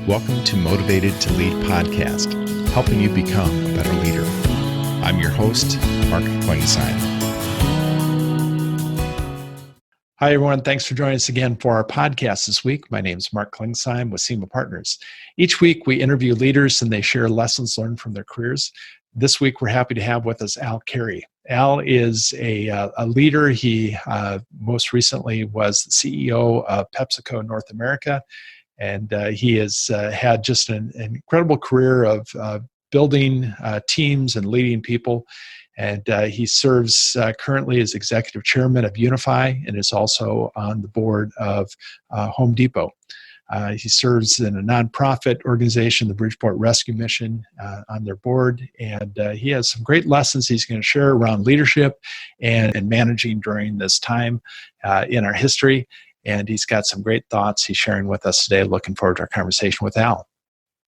Welcome to Motivated to Lead podcast, helping you become a better leader. I'm your host, Mark Klingsheim. Hi, everyone. Thanks for joining us again for our podcast this week. My name is Mark Klingsheim with SEMA Partners. Each week, we interview leaders and they share lessons learned from their careers. This week, we're happy to have with us Al Carey. Al is a leader. He most recently was the CEO of PepsiCo North America, and he has had just an incredible career of building teams and leading people. And he serves currently as executive chairman of Unifi and is also on the board of Home Depot. He serves in a nonprofit organization, the Bridgeport Rescue Mission, on their board. And he has some great lessons he's going to share around leadership and managing during this time in our history. And he's got some great thoughts he's sharing with us today. Looking forward to our conversation with Al.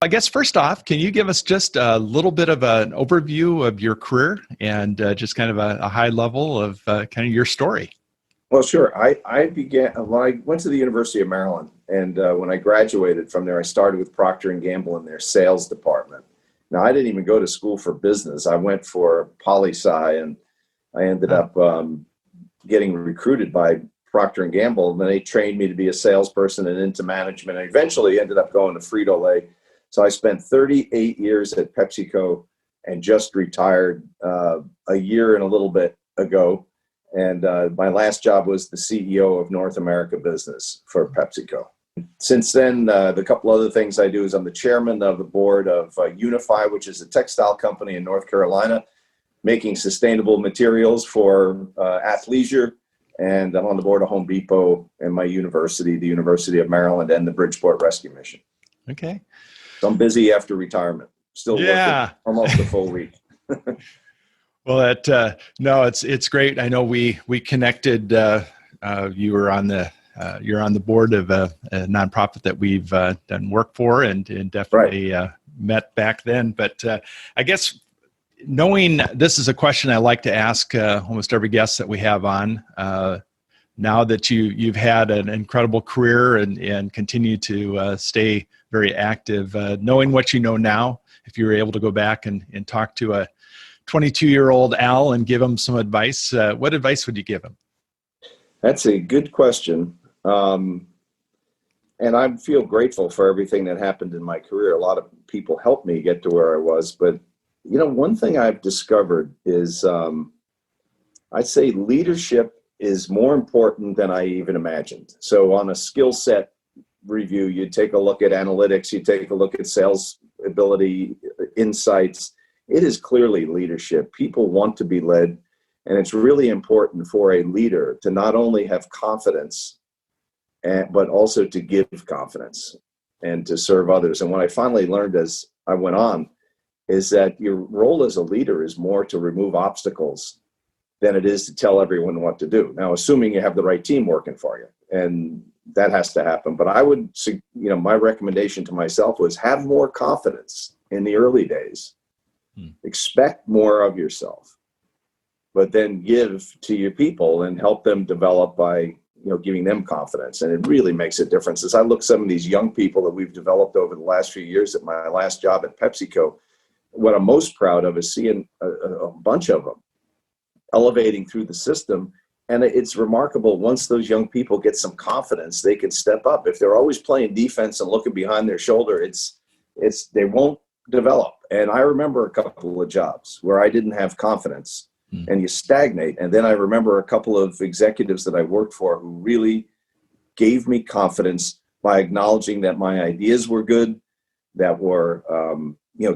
I guess first off, can you give us just a little bit of an overview of your career and just kind of a high level of kind of your story? Well, sure. I began when I went to the University of Maryland, and when I graduated from there, I started with Procter Gamble in their sales department. Now, I didn't even go to school for business. I went for poli-sci, and I ended up getting recruited by Procter Gamble, and then they trained me to be a salesperson and into management. I eventually ended up going to Frito-Lay. So I spent 38 years at PepsiCo and just retired a year and a little bit ago. And my last job was the CEO of North America Business for PepsiCo. Since then, the couple other things I do is I'm the chairman of the board of Unifi, which is a textile company in North Carolina, making sustainable materials for athleisure. And I'm on the board of Home Depot and my university, the University of Maryland, and the Bridgeport Rescue Mission. Okay. So I'm busy after retirement, still working almost a full week. Well, it's great. I know we connected. You were on you're on the board of a nonprofit that we've done work for, and definitely met back then. But I guess knowing this is a question I like to ask almost every guest that we have on. Now that you've had an incredible career and continue to stay very active, knowing what you know now, if you were able to go back and talk to a 22-year-old Al and give him some advice, what advice would you give him? That's a good question. And I feel grateful for everything that happened in my career. A lot of people helped me get to where I was. But, one thing I've discovered is I'd say leadership is more important than I even imagined. So on a skill set review, you take a look at analytics, you take a look at sales ability, insights. It is clearly leadership. People want to be led, and it's really important for a leader to not only have confidence, but also to give confidence and to serve others. And what I finally learned as I went on is that your role as a leader is more to remove obstacles than it is to tell everyone what to do. Now, assuming you have the right team working for you, and that has to happen. But I would, my recommendation to myself was have more confidence in the early days. Expect more of yourself, but then give to your people and help them develop by, giving them confidence. And it really makes a difference. As I look at some of these young people that we've developed over the last few years at my last job at PepsiCo, what I'm most proud of is seeing a bunch of them elevating through the system. And it's remarkable. Once those young people get some confidence, they can step up. If they're always playing defense and looking behind their shoulder, they won't develop. And I remember a couple of jobs where I didn't have confidence and you stagnate. And then I remember a couple of executives that I worked for who really gave me confidence by acknowledging that my ideas were good, that were,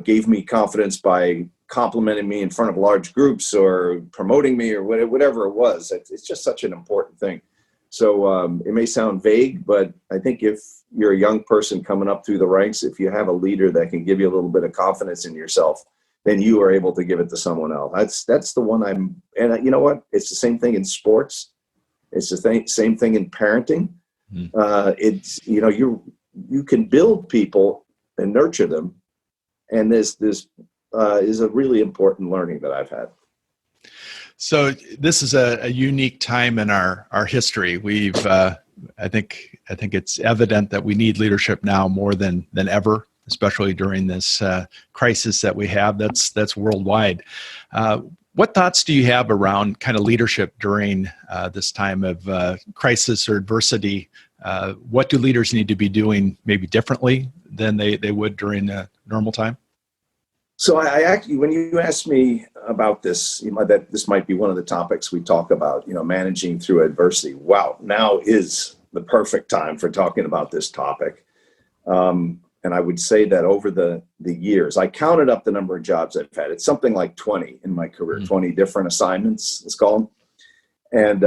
gave me confidence by complimenting me in front of large groups or promoting me or whatever it was. It's just such an important thing. So it may sound vague, but I think if you're a young person coming up through the ranks, if you have a leader that can give you a little bit of confidence in yourself, then you are able to give it to someone else. That's the one and you know what? It's the same thing in sports. It's the same thing in parenting. It's, you can build people and nurture them. And this is a really important learning that I've had. So this is a unique time in our history. We've I think it's evident that we need leadership now more than ever, especially during this crisis that we have that's worldwide. What thoughts do you have around kind of leadership during this time of crisis or adversity? What do leaders need to be doing maybe differently than they would during a normal time? So I actually, when you asked me about this, that this might be one of the topics we talk about, managing through adversity. Wow, now is the perfect time for talking about this topic. And I would say that over the years, I counted up the number of jobs I've had. It's something like 20 in my career, 20 different assignments, it's called. And,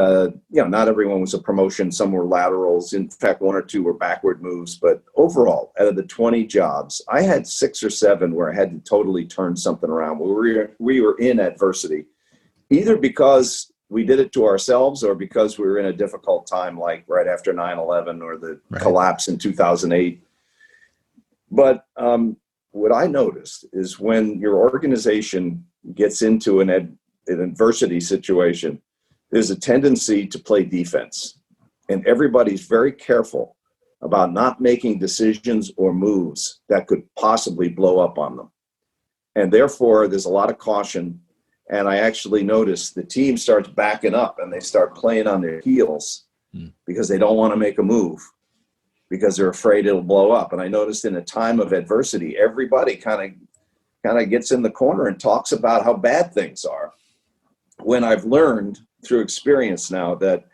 not everyone was a promotion. Some were laterals. In fact, one or two were backward moves. But overall, out of the 20 jobs, I had 6 or 7 where I had to totally turn something around. We were in adversity, either because we did it to ourselves or because we were in a difficult time, like right after 9/11 or the collapse in 2008. But what I noticed is when your organization gets into an adversity situation, there's a tendency to play defense. And everybody's very careful about not making decisions or moves that could possibly blow up on them. And therefore, there's a lot of caution. And I actually noticed the team starts backing up and they start playing on their heels because they don't want to make a move, because they're afraid it'll blow up. And I noticed in a time of adversity, everybody kind of gets in the corner and talks about how bad things are. When I've learned through experience now that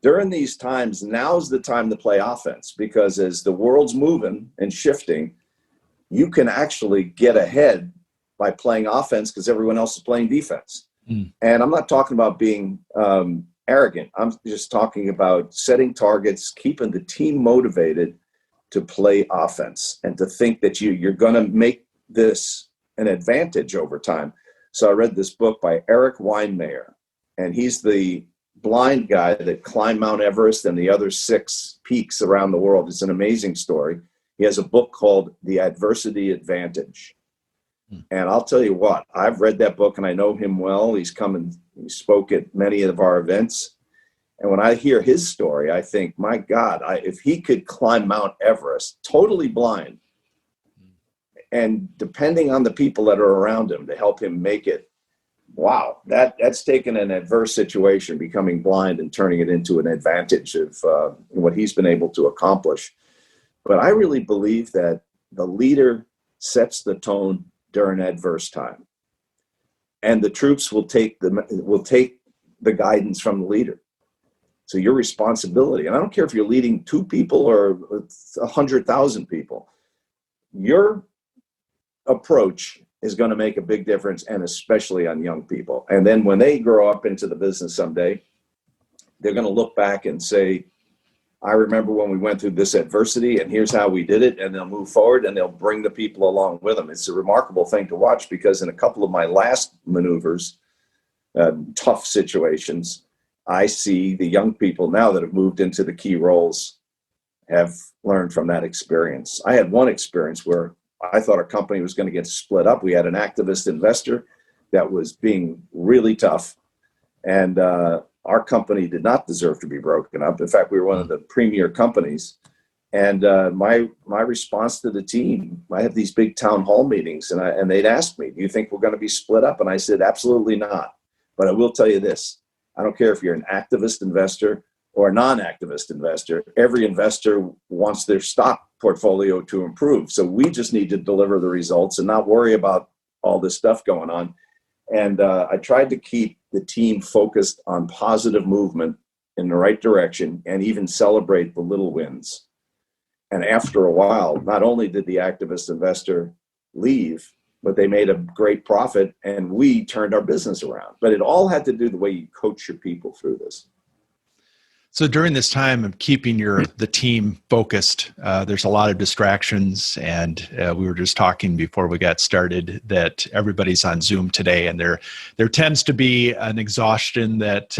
during these times, now's the time to play offense, because as the world's moving and shifting, you can actually get ahead by playing offense because everyone else is playing defense. And I'm not talking about being arrogant. I'm just talking about setting targets, keeping the team motivated to play offense and to think that you're going to make this an advantage over time. So I read this book by Eric Weinmayer, and he's the blind guy that climbed Mount Everest and the other 6 peaks around the world. It's an amazing story. He has a book called The Adversity Advantage. And I'll tell you what, I've read that book and I know him well. He's come and he spoke at many of our events. And when I hear his story, I think, my God, if he could climb Mount Everest totally blind, and depending on the people that are around him to help him make it, wow, that's taken an adverse situation, becoming blind, and turning it into an advantage of what he's been able to accomplish. But I really believe that the leader sets the tone during adverse time, and the troops will take the guidance from the leader. So your responsibility, and I don't care if you're leading 2 people or 100,000 people, your approach is going to make a big difference, and especially on young people. And then when they grow up into the business someday, they're going to look back and say, I remember when we went through this adversity and here's how we did it, and they'll move forward and they'll bring the people along with them. It's a remarkable thing to watch, because in a couple of my last maneuvers, tough situations, I see the young people now that have moved into the key roles have learned from that experience. I had one experience where I thought our company was going to get split up. We had an activist investor that was being really tough, and our company did not deserve to be broken up. In fact, we were one of the premier companies. And my response to the team, I have these big town hall meetings, and they'd ask me, do you think we're going to be split up? And I said, absolutely not. But I will tell you this, I don't care if you're an activist investor or a non-activist investor, every investor wants their stock portfolio to improve. So we just need to deliver the results and not worry about all this stuff going on. And I tried to keep the team focused on positive movement in the right direction, and even celebrate the little wins. And after a while, not only did the activist investor leave, but they made a great profit, and we turned our business around. But it all had to do the way you coach your people through this. So during this time of keeping the team focused, there's a lot of distractions, and we were just talking before we got started that everybody's on Zoom today, and there tends to be an exhaustion that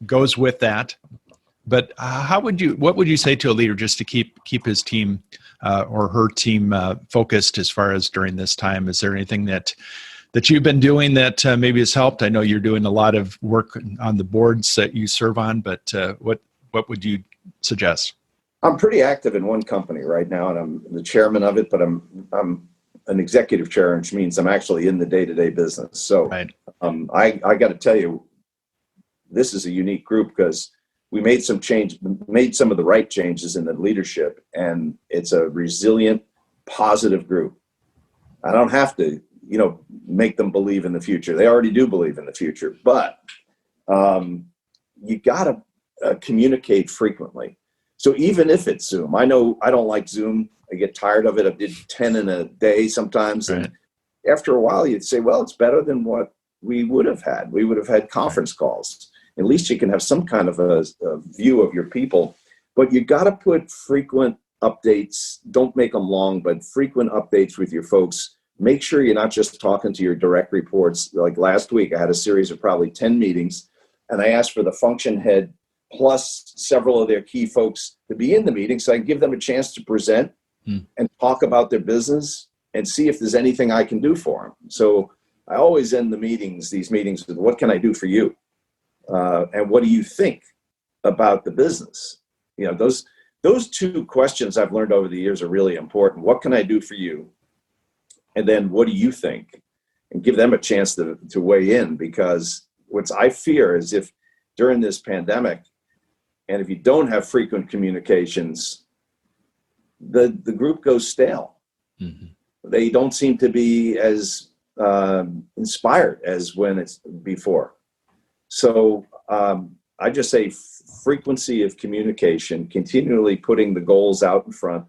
goes with that. But what would you say to a leader just to keep his team or her team focused as far as during this time? Is there anything that that you've been doing that maybe has helped? I know you're doing a lot of work on the boards that you serve on, but what would you suggest? I'm pretty active in one company right now, and I'm the chairman of it, but I'm an executive chair, which means I'm actually in the day-to-day business. So Right. I got to tell you, this is a unique group because we made some of the right changes in the leadership, and it's a resilient, positive group. I don't have to, make them believe in the future. They already do believe in the future, but you got to communicate frequently. So even if it's Zoom, I know I don't like Zoom. I get tired of it. I did 10 in a day sometimes. Right. And after a while, you'd say, well, it's better than what we would have had. We would have had conference calls. At least you can have some kind of a view of your people. But you got to put frequent updates. Don't make them long, but frequent updates with your folks. Make sure you're not just talking to your direct reports. Like last week, I had a series of probably 10 meetings, and I asked for the function head plus several of their key folks to be in the meeting so I can give them a chance to present and talk about their business and see if there's anything I can do for them. So I always end these meetings with, what can I do for you? And what do you think about the business? Those two questions I've learned over the years are really important. What can I do for you? And then what do you think? And give them a chance to weigh in, because what I fear is if during this pandemic, and if you don't have frequent communications, the group goes stale. Mm-hmm. They don't seem to be as inspired as when it's before. So I just say frequency of communication, continually putting the goals out in front.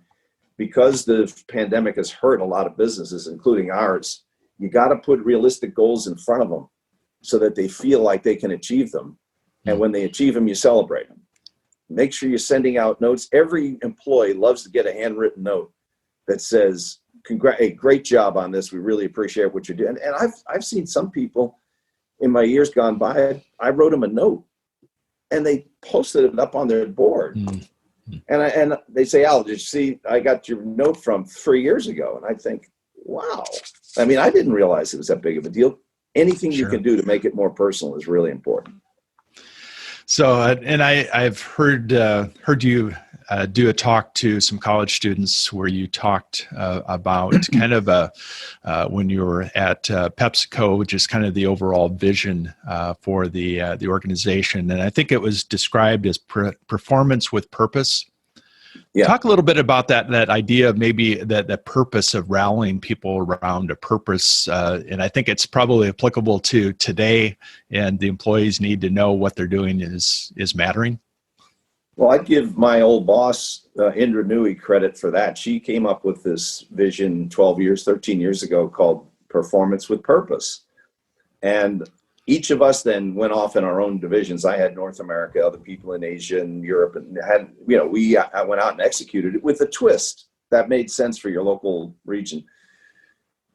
Because the pandemic has hurt a lot of businesses, including ours, you got to put realistic goals in front of them so that they feel like they can achieve them. And when they achieve them, you celebrate them. Make sure you're sending out notes. Every employee loves to get a handwritten note that says, hey, great job on this. We really appreciate what you're doing. And I've seen some people in my years gone by, I wrote them a note and they posted it up on their board. And they say, Al, did you see, I got your note from 3 years ago. And I think, wow. I mean, I didn't realize it was that big of a deal. Anything you can do to make it more personal is really important. So, and I've heard you do a talk to some college students where you talked about kind of when you were at PepsiCo, just kind of the overall vision for the organization, and I think it was described as performance with purpose. Yeah. Talk a little bit about that idea of maybe that purpose of rallying people around a purpose. And I think it's probably applicable to today, and the employees need to know what they're doing is mattering. Well, I'd give my old boss, Indra Nui, credit for that. She came up with this vision 13 years ago called Performance with Purpose. And each of us then went off in our own divisions. I had North America, other people in Asia and Europe, and I went out and executed it with a twist that made sense for your local region.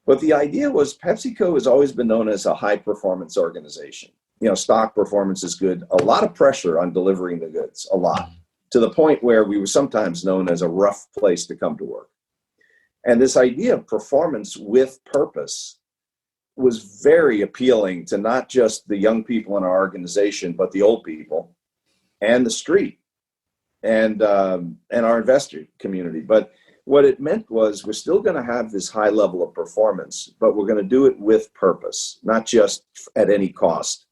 But the idea was PepsiCo has always been known as a high performance organization. Stock performance is good. A lot of pressure on delivering the goods, a lot, to the point where we were sometimes known as a rough place to come to work. And this idea of performance with purpose was very appealing to not just the young people in our organization, but the old people and the street and our investor community. But what it meant was we're still going to have this high level of performance, but we're going to do it with purpose, not just at any cost.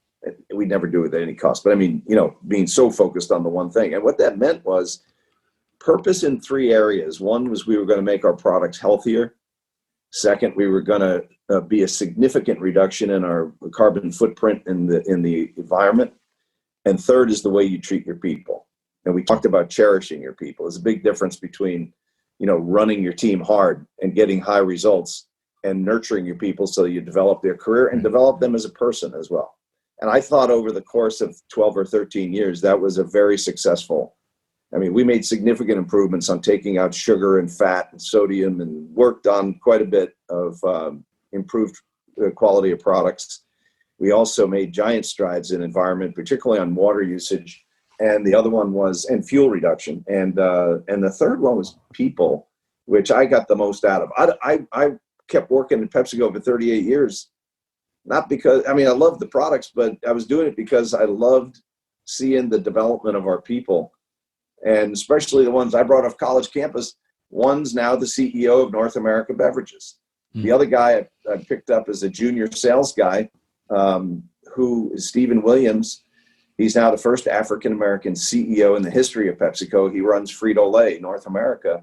We never do it at any cost, but I mean, being so focused on the one thing. And what that meant was purpose in 3 areas. One was we were going to make our products healthier. Second, we were going to be a significant reduction in our carbon footprint in the environment. And third is the way you treat your people. And we talked about cherishing your people. There's a big difference between, running your team hard and getting high results and nurturing your people so you develop their career and develop them as a person as well. And I thought over the course of 12 or 13 years, that was a very successful. I mean, we made significant improvements on taking out sugar and fat and sodium and worked on quite a bit of improved quality of products. We also made giant strides in environment, particularly on water usage. And the other one was fuel reduction. And the third one was people, which I got the most out of. I kept working at PepsiCo for 38 years. Not because, I mean, I loved the products, but I was doing it because I loved seeing the development of our people, and especially the ones I brought off college campus. One's now the CEO of North America Beverages. The other guy I picked up as a junior sales guy, who is Stephen Williams. He's now the first African-American CEO in the history of PepsiCo. He runs Frito-Lay North America.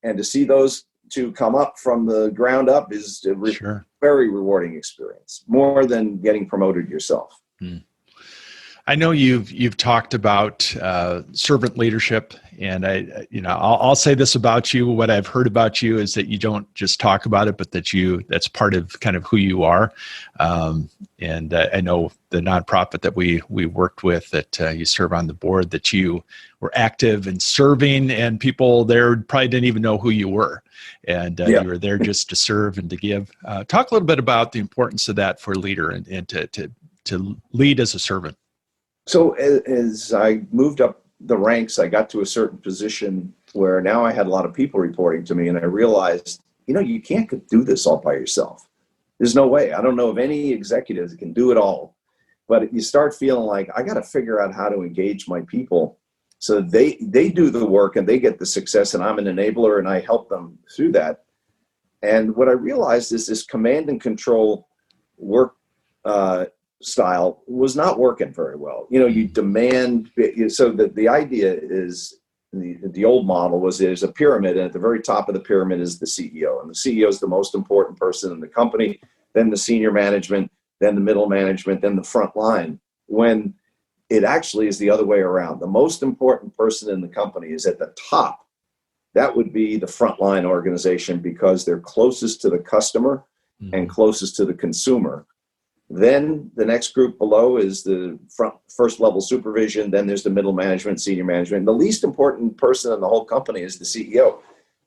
And to see those two come up from the ground up is a very rewarding experience, more than getting promoted yourself. I know you've talked about servant leadership, and I'll say this about you. What I've heard about you is that you don't just talk about it, but that's part of kind of who you are. And I know the nonprofit that we worked with, that you serve on the board, that you were active in serving, and people there probably didn't even know who you were. And you were there just to serve and to give. Talk a little bit about the importance of that for a leader, and to lead as a servant. So as I moved up the ranks, I got to a certain position where now I had a lot of people reporting to me, and I realized, you can't do this all by yourself. There's no way. I don't know of any executives that can do it all, but you start feeling like I got to figure out how to engage my people so they do the work and they get the success, and I'm an enabler and I help them through that. And what I realized is this command and control work style was not working very well. You demand, so that the idea is, the old model was, there's a pyramid, and at the very top of the pyramid is the CEO, and the CEO is the most important person in the company, then the senior management, then the middle management, then the front line, when it actually is the other way around. The most important person in the company is at the top. That would be the frontline organization, because they're closest to the customer and closest to the consumer. Then the next group below is the first level supervision. Then there's the middle management, senior management. The least important person in the whole company is the CEO.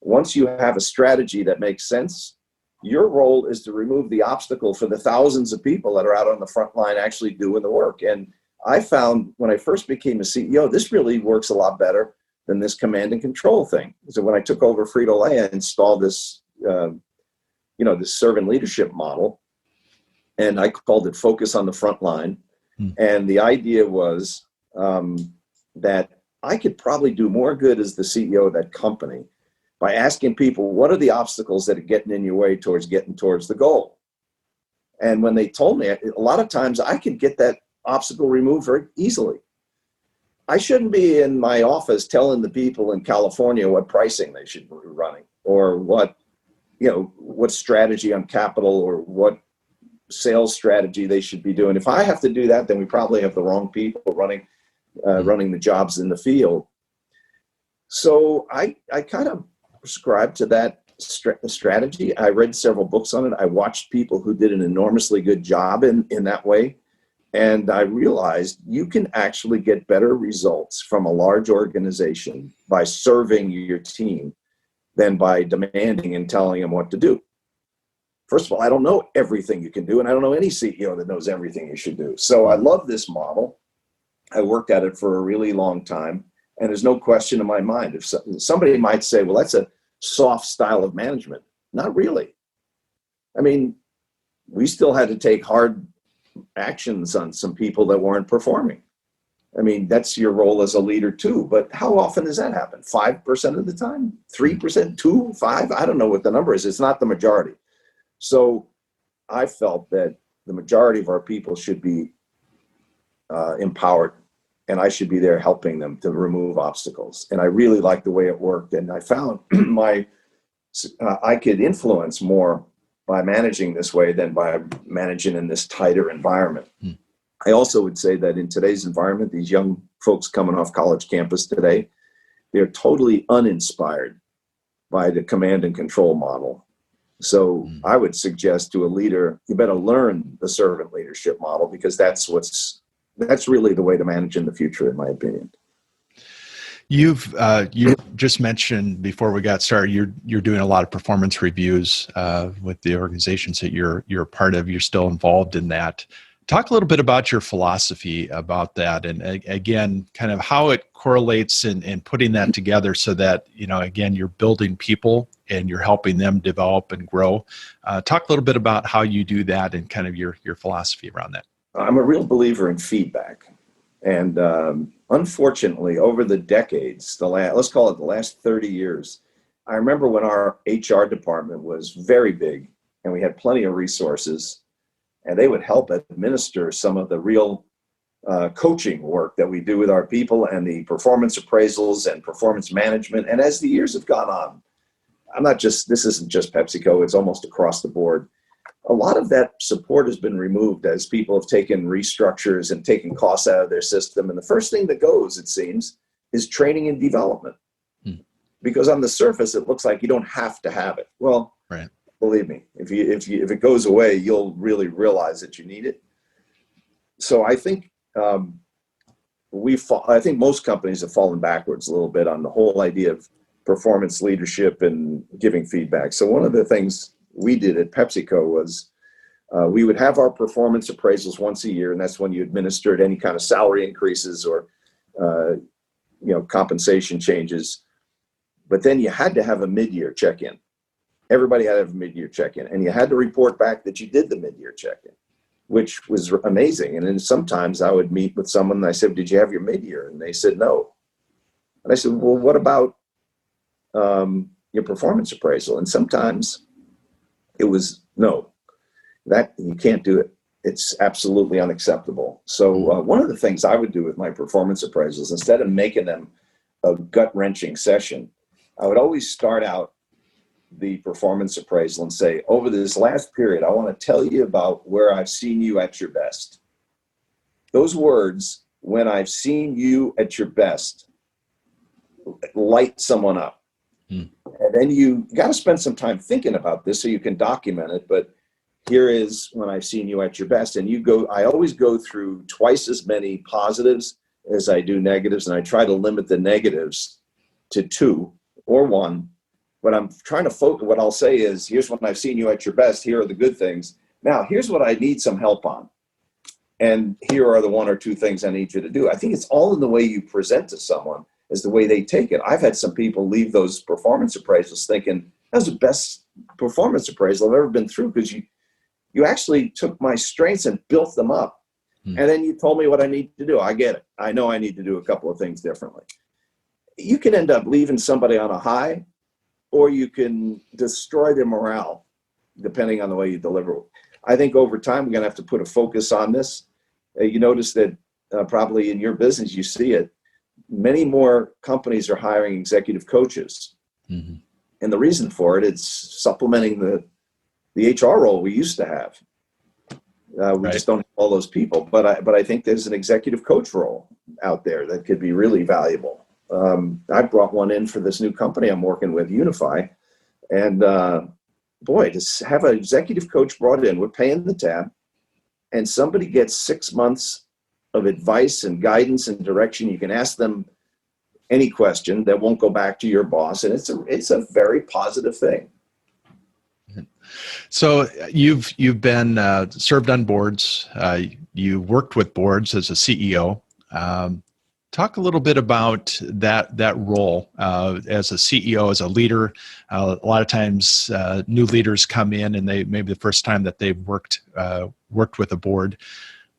Once you have a strategy that makes sense, your role is to remove the obstacle for the thousands of people that are out on the front line actually doing the work. And I found when I first became a CEO, this really works a lot better than this command and control thing. So when I took over Frito-Lay, I installed this, this servant leadership model. And I called it Focus on the Front Line. And the idea was that I could probably do more good as the CEO of that company by asking people, what are the obstacles that are getting in your way towards getting towards the goal? And when they told me, a lot of times I could get that obstacle removed very easily. I shouldn't be in my office telling the people in California what pricing they should be running, or what strategy on capital, or what sales strategy they should be doing. If I have to do that, then we probably have the wrong people running the jobs in the field. So I kind of prescribed to that strategy. I read several books on it. I watched people who did an enormously good job in that way. And I realized you can actually get better results from a large organization by serving your team than by demanding and telling them what to do. First of all, I don't know everything you can do, and I don't know any CEO that knows everything you should do. So I love this model. I worked at it for a really long time, and there's no question in my mind. If somebody might say, well, that's a soft style of management. Not really. I mean, we still had to take hard actions on some people that weren't performing. I mean, that's your role as a leader too, but how often does that happen? 5% of the time? 3%? 2? 5? I don't know what the number is. It's not the majority. So I felt that the majority of our people should be empowered, and I should be there helping them to remove obstacles. And I really liked the way it worked. And I found I could influence more by managing this way than by managing in this tighter environment. I also would say that in today's environment, these young folks coming off college campus today, they're totally uninspired by the command and control model. So I would suggest to a leader, you better learn the servant leadership model, because that's really the way to manage in the future, in my opinion. You just mentioned before we got started, you're doing a lot of performance reviews with the organizations that you're a part of. You're still involved in that. Talk a little bit about your philosophy about that, and again, kind of how it correlates in putting that together so that, again, you're building people and you're helping them develop and grow. Talk a little bit about how you do that and kind of your philosophy around that. I'm a real believer in feedback. And unfortunately, over the decades, let's call it the last 30 years, I remember when our HR department was very big and we had plenty of resources, and they would help administer some of the real coaching work that we do with our people and the performance appraisals and performance management. And as the years have gone on, this isn't just PepsiCo, it's almost across the board. A lot of that support has been removed as people have taken restructures and taken costs out of their system. And the first thing that goes, it seems, is training and development. Because on the surface, it looks like you don't have to have it. Well, right. Believe me, if it goes away, you'll really realize that you need it. So I think I think most companies have fallen backwards a little bit on the whole idea of performance leadership and giving feedback. So one of the things we did at PepsiCo was we would have our performance appraisals once a year, and that's when you administered any kind of salary increases or compensation changes. But then you had to have a mid-year check-in. Everybody had to have a mid-year check-in, and you had to report back that you did the mid-year check-in, which was amazing. And then sometimes I would meet with someone and I said, "Did you have your mid-year?" And they said, "No." And I said, "Well, what about your performance appraisal?" And sometimes it was, "No, that you can't do it. It's absolutely unacceptable." So one of the things I would do with my performance appraisals, instead of making them a gut-wrenching session, I would always start out the performance appraisal and say, "Over this last period, I want to tell you about where I've seen you at your best." Those words, "when I've seen you at your best," light someone up. And then you got to spend some time thinking about this so you can document it. But here is when I've seen you at your best. And I always go through twice as many positives as I do negatives. And I try to limit the negatives to 2 or 1. But I'm trying to focus. What I'll say is, here's when I've seen you at your best. Here are the good things. Now, here's what I need some help on. And here are the 1 or 2 things I need you to do. I think it's all in the way you present to someone, is the way they take it. I've had some people leave those performance appraisals thinking, "That was the best performance appraisal I've ever been through, because you actually took my strengths and built them up. And then you told me what I need to do." I get it. I know I need to do a couple of things differently. You can end up leaving somebody on a high, or you can destroy their morale, depending on the way you deliver. I think over time, we're going to have to put a focus on this. You notice that probably in your business, you see it. Many more companies are hiring executive coaches. And the reason for it is supplementing the HR role we used to have. We just don't have all those people. But I think there's an executive coach role out there that could be really valuable. I brought one in for this new company I'm working with, Unifi. And boy, to have an executive coach brought in, we're paying the tab, and somebody gets 6 months of advice and guidance and direction. You can ask them any question that won't go back to your boss. And it's a very positive thing. So you've been served on boards. You worked with boards as a CEO. Talk a little bit about that role as a CEO, as a leader. A lot of times, new leaders come in, and they maybe the first time that they've worked with a board.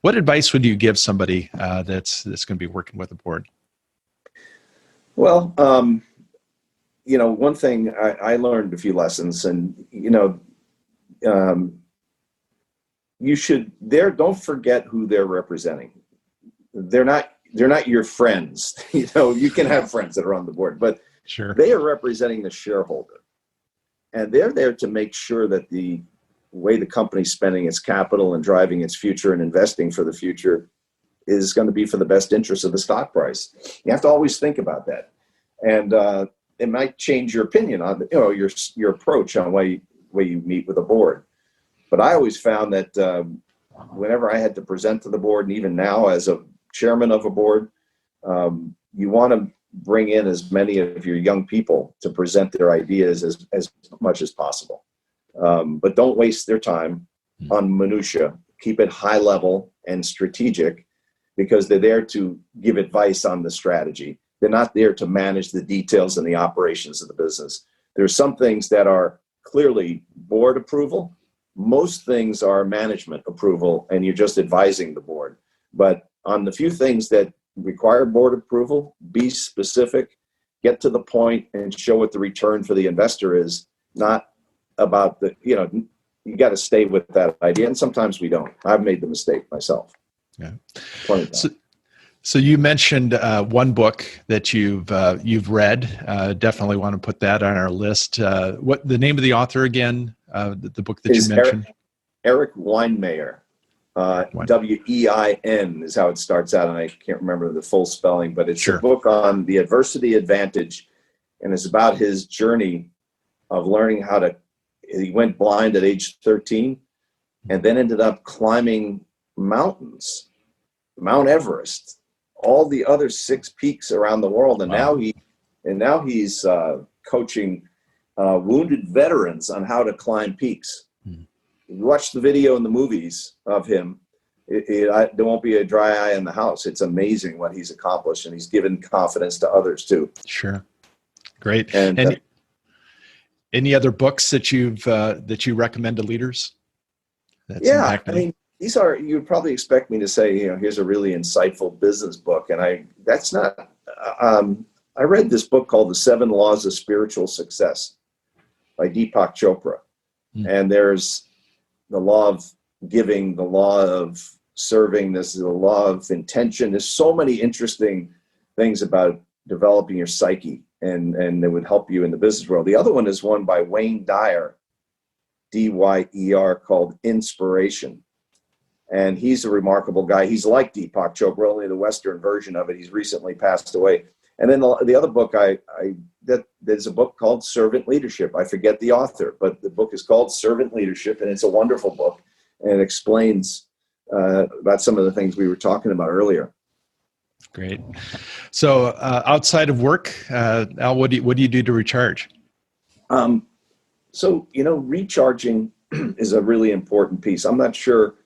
What advice would you give somebody that's going to be working with a board? Well, one thing I learned a few lessons, and don't forget who they're representing. They're not your friends. You can have friends that are on the board, but sure, they are representing the shareholder, and they're there to make sure that the way the company's spending its capital and driving its future and investing for the future is going to be for the best interest of the stock price. You have to always think about that, and it might change your opinion on your approach on way you meet with a board. But I always found that whenever I had to present to the board, and even now as a chairman of a board, you want to bring in as many of your young people to present their ideas as much as possible. But don't waste their time on minutia. Keep it high level and strategic because they're there to give advice on the strategy. They're not there to manage the details and the operations of the business. There's some things that are clearly board approval. Most things are management approval, and you're just advising the board. But on the few things that require board approval, be specific, get to the point, and show what the return for the investor is, not about you got to stay with that idea. And sometimes we don't. I've made the mistake myself. Yeah. So you mentioned one book that you've read. Definitely want to put that on our list. What the name of the author again? The book that you mentioned. Eric Weinmeier. Wein is how it starts out, and I can't remember the full spelling, but it's a book on the adversity advantage, and it's about his journey of learning how to. He went blind at age 13, and then ended up climbing mountains, Mount Everest, all the other 6 peaks around the world, and now he's coaching wounded veterans on how to climb peaks. You watch the video and the movies of him, there won't be a dry eye in the house. It's amazing what he's accomplished, and he's given confidence to others too. Sure. Great. And any other books that you recommend to leaders? I mean, these are, you'd probably expect me to say, here's a really insightful business book. And that's not, I read this book called The 7 Laws of Spiritual Success by Deepak Chopra. And there's the law of giving, the law of serving, this is the law of intention. There's so many interesting things about developing your psyche, and it would help you in the business world. The other one is one by Wayne Dyer, Dyer, called Inspiration. And he's a remarkable guy. He's like Deepak Chopra, only the Western version of it. He's recently passed away. And then the other book, there's a book called Servant Leadership. I forget the author, but the book is called Servant Leadership, and it's a wonderful book, and it explains about some of the things we were talking about earlier. Great. So outside of work, Al, what do you do to recharge? Recharging is a really important piece. I'm not sure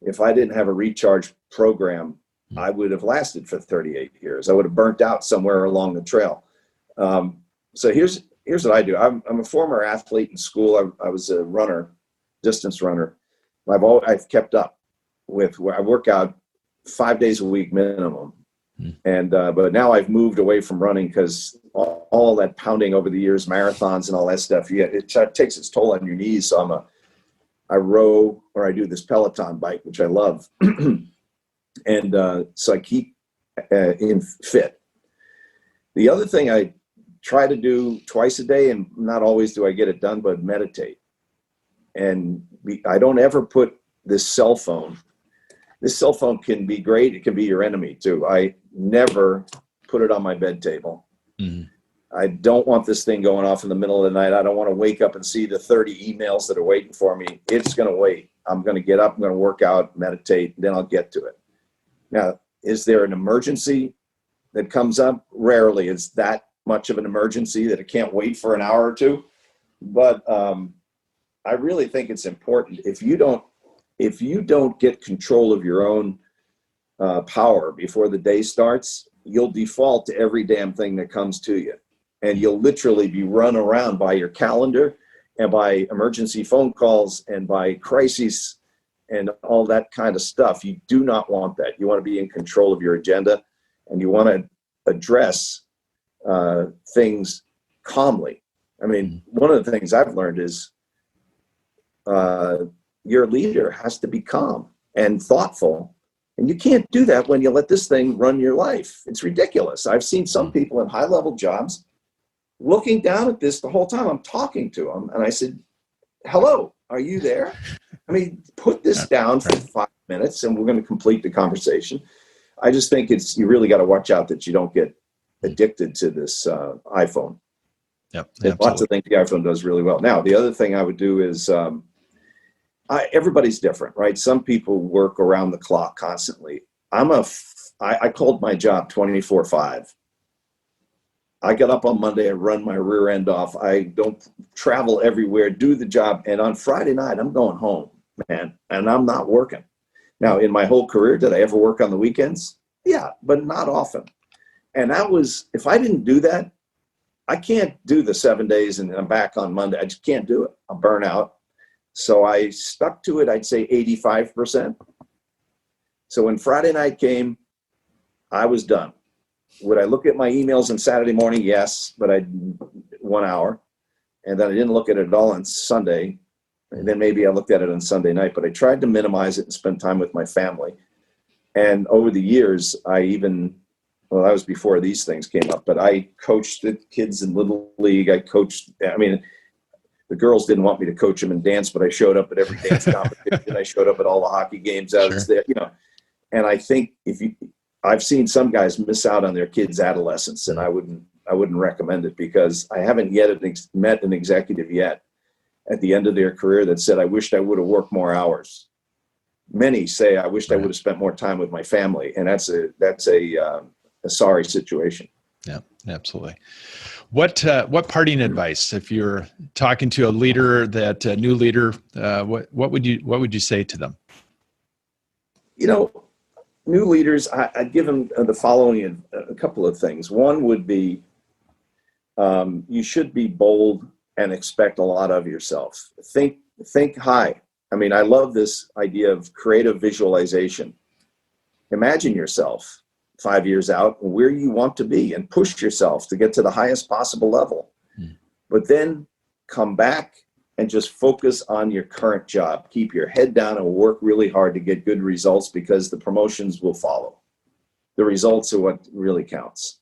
if I didn't have a recharge program, I would have lasted for 38 years. I would have burnt out somewhere along the trail. So here's what I do. I'm a former athlete in school. I was a runner, distance runner. I've kept up with where I work out 5 days a week minimum. And but now I've moved away from running because all that pounding over the years, marathons and all that stuff, it takes its toll on your knees. So I row, or I do this Peloton bike, which I love. And so I keep in fit. The other thing I try to do twice a day, and not always do I get it done, but meditate. And I don't ever put this cell phone. This cell phone can be great. It can be your enemy too. I never put it on my bed table. I don't want this thing going off in the middle of the night. I don't want to wake up and see the 30 emails that are waiting for me. It's going to wait. I'm going to get up, I'm going to work out, meditate, then I'll get to it. Now, is there an emergency that comes up? Rarely. It's that much of an emergency that it can't wait for an hour or two. But I really think it's important. If you don't get control of your own power before the day starts, you'll default to every damn thing that comes to you. And you'll literally be run around by your calendar and by emergency phone calls and by crises and all that kind of stuff. You do not want that. You want to be in control of your agenda, and you want to address things calmly. I mean, one of the things I've learned is your leader has to be calm and thoughtful. And you can't do that when you let this thing run your life. It's ridiculous. I've seen some people in high-level jobs looking down at this the whole time I'm talking to them. And I said, hello, are you there? I mean, put this down for 5 minutes and we're going to complete the conversation. I just think you really got to watch out that you don't get addicted to this iPhone. Yep. There's lots of things the iPhone does really well. Now, the other thing I would do is everybody's different, right? Some people work around the clock constantly. I called my job 24/5. I get up on Monday, I run my rear end off. I don't travel everywhere, do the job. And on Friday night, I'm going home, man, and I'm not working. Now, in my whole career, did I ever work on the weekends? Yeah, but not often. And that was, if I didn't do that, I can't do the 7 days and I'm back on Monday. I just can't do it. I'll burn out. So I stuck to it, I'd say 85%. So when Friday night came, I was done. Would I look at my emails on Saturday morning? Yes, but I 1 hour. And then I didn't look at it at all on Sunday. And then maybe I looked at it on Sunday night, but I tried to minimize it and spend time with my family. And over the years, that was before these things came up, but I coached the kids in Little League. The girls didn't want me to coach them in dance, but I showed up at every dance competition. I showed up at all the hockey games. I was there, and I think I've seen some guys miss out on their kids' adolescence, and I wouldn't recommend it, because I haven't yet met an executive yet at the end of their career that said, I wished I would have worked more hours. Many say, I wished I would have spent more time with my family. And that's a sorry situation. Yeah, absolutely. What parting advice, if you're talking to a leader, a new leader, what would you say to them? New leaders, I'd give them the following, a couple of things. One would be, you should be bold and expect a lot of yourself. Think high. I love this idea of creative visualization. Imagine yourself 5 years out where you want to be and push yourself to get to the highest possible level. But then come back and just focus on your current job. Keep your head down and work really hard to get good results, because the promotions will follow. The results are what really counts.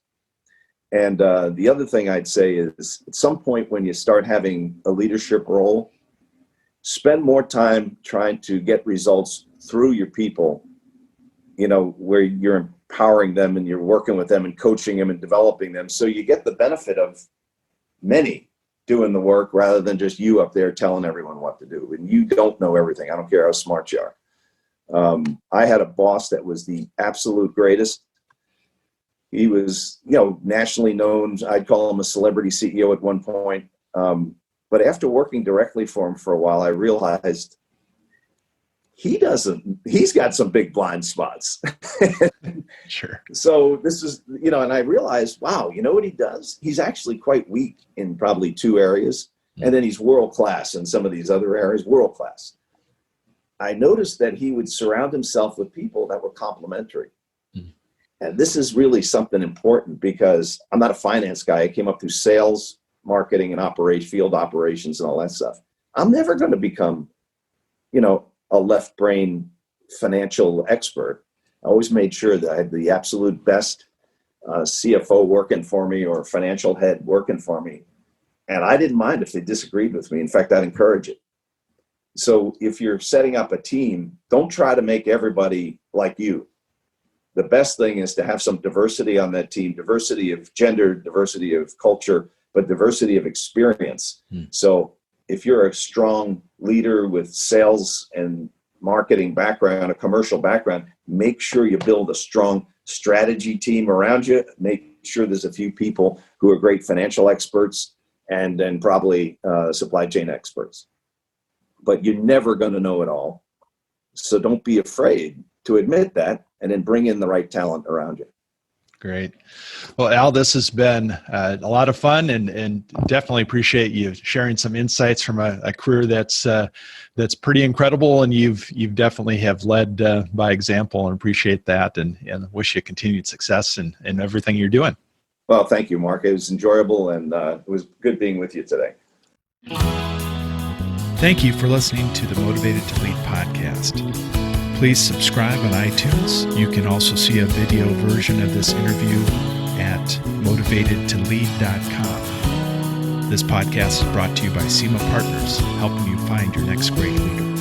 And the other thing I'd say is, at some point when you start having a leadership role, spend more time trying to get results through your people, where you're empowering them and you're working with them and coaching them and developing them. So you get the benefit of many doing the work rather than just you up there telling everyone what to do. And you don't know everything. I don't care how smart you are. I had a boss that was the absolute greatest. He was, nationally known. I'd call him a celebrity CEO at one point. But after working directly for him for a while, I realized he's got some big blind spots. Sure. So this is, and I realized, wow, you know what he does? He's actually quite weak in probably 2 areas. And then he's world-class in some of these other areas, world-class. I noticed that he would surround himself with people that were complementary. And this is really something important, because I'm not a finance guy. I came up through sales, marketing, and field operations and all that stuff. I'm never going to become, a left brain financial expert. I always made sure that I had the absolute best CFO working for me, or financial head working for me. And I didn't mind if they disagreed with me. In fact, I'd encourage it. So if you're setting up a team, don't try to make everybody like you. The best thing is to have some diversity on that team, diversity of gender, diversity of culture, but diversity of experience. So if you're a strong leader with sales and marketing background, a commercial background, make sure you build a strong strategy team around you. Make sure there's a few people who are great financial experts, and then probably supply chain experts. But you're never going to know it all. So don't be afraid to admit that, and then bring in the right talent around you. Great. Well, Al, this has been a lot of fun, and definitely appreciate you sharing some insights from a career that's pretty incredible, and you've definitely have led by example, and appreciate that, and wish you continued success in everything you're doing. Well, thank you, Mark. It was enjoyable, and it was good being with you today. Thank you for listening to the Motivated to Lead podcast. Please subscribe on iTunes. You can also see a video version of this interview at motivatedtolead.com. This podcast is brought to you by SEMA Partners, helping you find your next great leader.